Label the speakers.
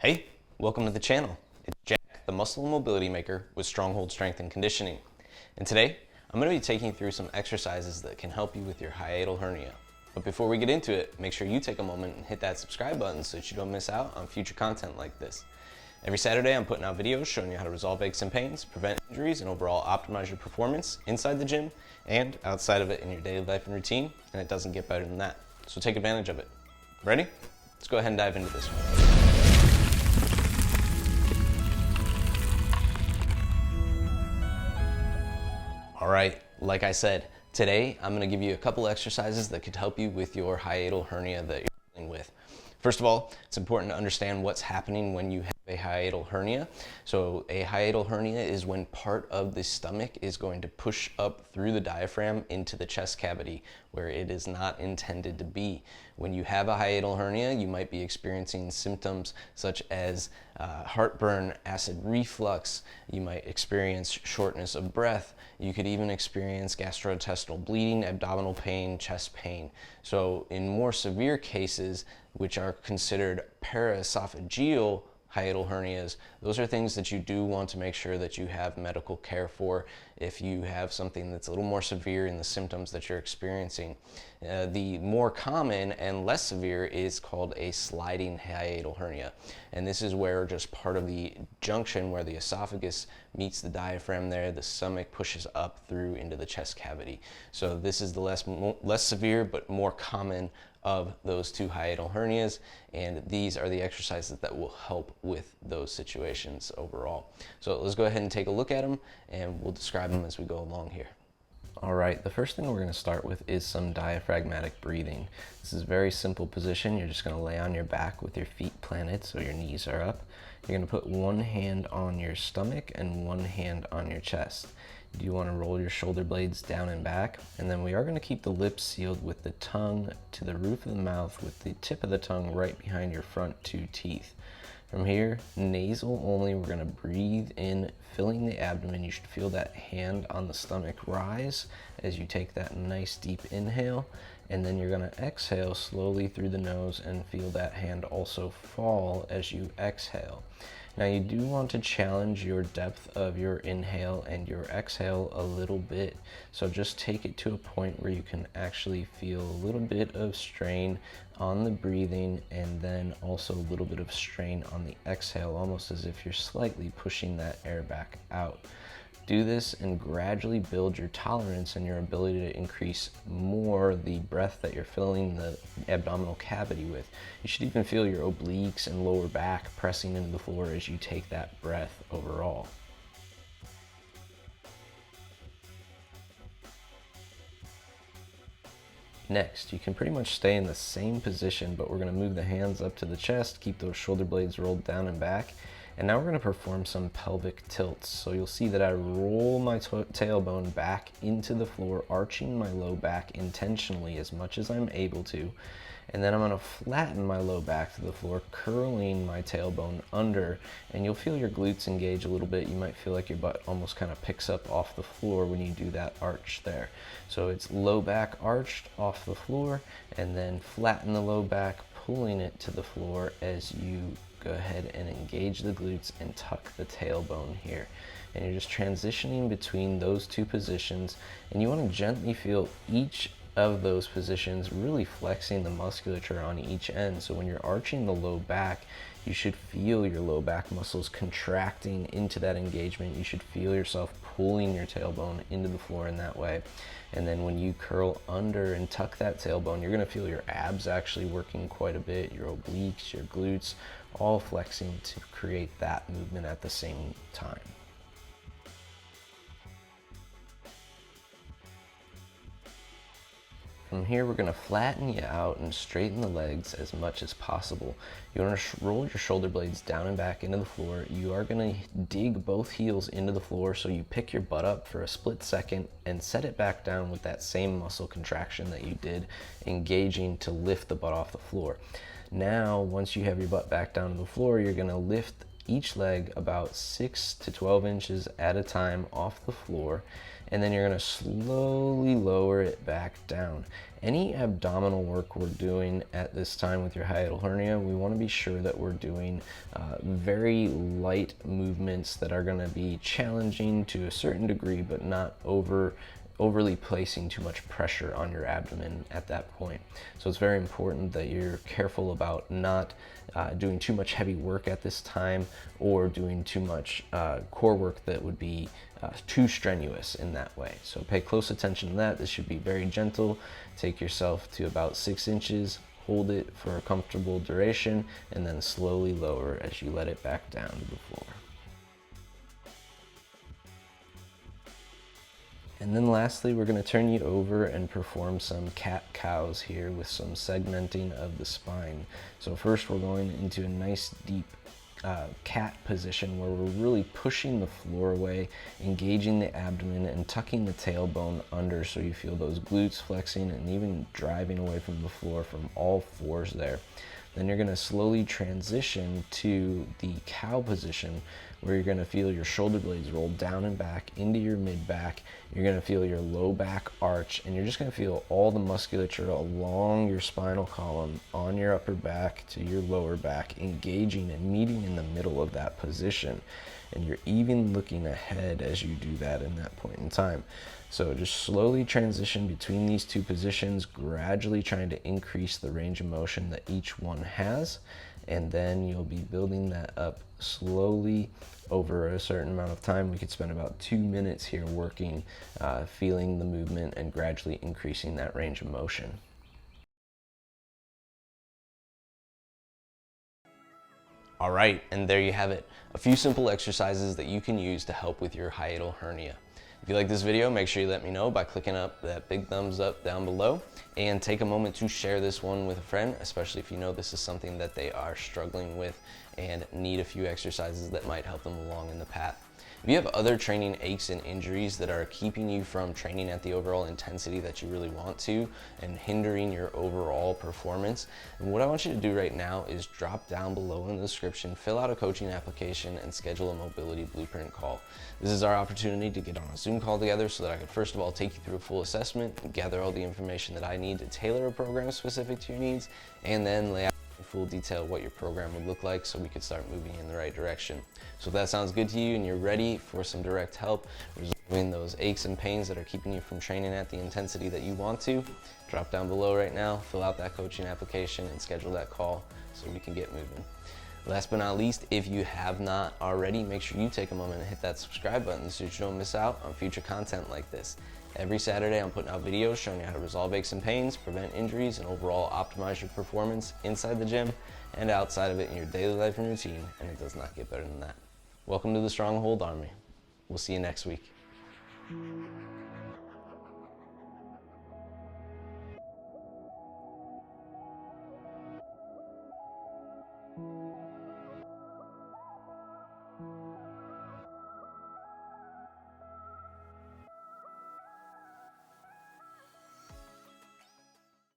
Speaker 1: Hey, welcome to the channel. It's Jack, the muscle and mobility maker with Stronghold Strength and Conditioning. And today, I'm going to be taking you through some exercises that can help you with your hiatal hernia. But before we get into it, make sure you take a moment and hit that subscribe button so that you don't miss out on future content like this. Every Saturday, I'm putting out videos showing you how to resolve aches and pains, prevent injuries, and overall optimize your performance inside the gym and outside of it in your daily life and routine, and it doesn't get better than that. So take advantage of it. Ready? Let's go ahead and dive into this one. All right, like I said, today I'm going to give you a couple exercises that could help you with your hiatal hernia that you're dealing with. First of all, it's important to understand what's happening when you have a hiatal hernia. So a hiatal hernia is when part of the stomach is going to push up through the diaphragm into the chest cavity where it is not intended to be. When you have a hiatal hernia, you might be experiencing symptoms such as heartburn, acid reflux. You might experience shortness of breath. You could even experience gastrointestinal bleeding, abdominal pain, chest pain. So in more severe cases, which are considered paraesophageal hiatal hernias, those are things that you do want to make sure that you have medical care for if you have something that's a little more severe in the symptoms that you're experiencing. The more common and less severe is called a sliding hiatal hernia. And this is where just part of the junction where the esophagus meets the diaphragm there, the stomach pushes up through into the chest cavity. So this is the less severe but more common of those two hiatal hernias, and these are the exercises that will help with those situations overall. So let's go ahead and take a look at them, and we'll describe them as we go along here. All right, the first thing we're going to start with is some diaphragmatic breathing. This is a very simple position. You're just going to lay on your back with your feet planted so your knees are up. You're going to put one hand on your stomach and one hand on your chest. You want to roll your shoulder blades down and back, and then we are going to keep the lips sealed with the tongue to the roof of the mouth with the tip of the tongue right behind your front two teeth. From here, nasal only, we're going to breathe in, filling the abdomen. You should feel that hand on the stomach rise as you take that nice deep inhale, and then you're going to exhale slowly through the nose and feel that hand also fall as you exhale. Now you do want to challenge your depth of your inhale and your exhale a little bit. So just take it to a point where you can actually feel a little bit of strain on the breathing and then also a little bit of strain on the exhale, almost as if you're slightly pushing that air back out. Do this and gradually build your tolerance and your ability to increase more the breath that you're filling the abdominal cavity with. You should even feel your obliques and lower back pressing into the floor as you take that breath overall. Next, you can pretty much stay in the same position, but we're going to move the hands up to the chest, keep those shoulder blades rolled down and back. And now we're going to perform some pelvic tilts. So you'll see that I roll my tailbone back into the floor, arching my low back intentionally as much as I'm able to. And then I'm going to flatten my low back to the floor, curling my tailbone under, and you'll feel your glutes engage a little bit. You might feel like your butt almost kind of picks up off the floor when you do that arch there. So it's low back arched off the floor, and then flatten the low back, pulling it to the floor as you go ahead and engage the glutes and tuck the tailbone here. And you're just transitioning between those two positions, and you want to gently feel each of those positions really flexing the musculature on each end. So when you're arching the low back, you should feel your low back muscles contracting into that engagement. You should feel yourself pulling your tailbone into the floor in that way. And then when you curl under and tuck that tailbone, you're going to feel your abs actually working quite a bit, your obliques, your glutes, all flexing to create that movement at the same time. From here, we're going to flatten you out and straighten the legs as much as possible. You want to roll your shoulder blades down and back into the floor. You are going to dig both heels into the floor, so you pick your butt up for a split second and set it back down with that same muscle contraction that you did, engaging to lift the butt off the floor. Now, once you have your butt back down to the floor, you're going to lift each leg about 6 to 12 inches at a time off the floor, and then you're gonna slowly lower it back down. Any abdominal work we're doing at this time with your hiatal hernia, we wanna be sure that we're doing very light movements that are gonna be challenging to a certain degree, but not overly placing too much pressure on your abdomen at that point. So it's very important that you're careful about not doing too much heavy work at this time, or doing too much core work that would be too strenuous in that way. So pay close attention to that. This should be very gentle. Take yourself to about 6 inches, hold it for a comfortable duration, and then slowly lower as you let it back down to the floor. And then lastly, we're going to turn you over and perform some cat-cows here with some segmenting of the spine. So first we're going into a nice deep cat position where we're really pushing the floor away, engaging the abdomen and tucking the tailbone under so you feel those glutes flexing and even driving away from the floor from all fours there. Then you're going to slowly transition to the cow position, where you're going to feel your shoulder blades roll down and back into your mid back. You're going to feel your low back arch, and you're just going to feel all the musculature along your spinal column on your upper back to your lower back engaging and meeting in the middle of that position. And you're even looking ahead as you do that in that point in time. So just slowly transition between these two positions, gradually trying to increase the range of motion that each one has, and then you'll be building that up slowly over a certain amount of time. We could spend about 2 minutes here working, feeling the movement and gradually increasing that range of motion. All right, and there you have it. A few simple exercises that you can use to help with your hiatal hernia. If you like this video, make sure you let me know by clicking up that big thumbs up down below, and take a moment to share this one with a friend, especially if you know this is something that they are struggling with and need a few exercises that might help them along in the path. If you have other training aches and injuries that are keeping you from training at the overall intensity that you really want to and hindering your overall performance, then what I want you to do right now is drop down below in the description, fill out a coaching application, and schedule a mobility blueprint call. This is our opportunity to get on a Zoom call together so that I could first of all take you through a full assessment, gather all the information that I need to tailor a program specific to your needs, and then lay out in full detail what your program would look like so we could start moving in the right direction. So if that sounds good to you and you're ready for some direct help resolving those aches and pains that are keeping you from training at the intensity that you want to, drop down below right now, fill out that coaching application, and schedule that call so we can get moving. Last but not least, if you have not already, make sure you take a moment and hit that subscribe button so you don't miss out on future content like this. Every Saturday, I'm putting out videos showing you how to resolve aches and pains, prevent injuries, and overall optimize your performance inside the gym and outside of it in your daily life and routine, and it does not get better than that. Welcome to the Stronghold Army. We'll see you next week.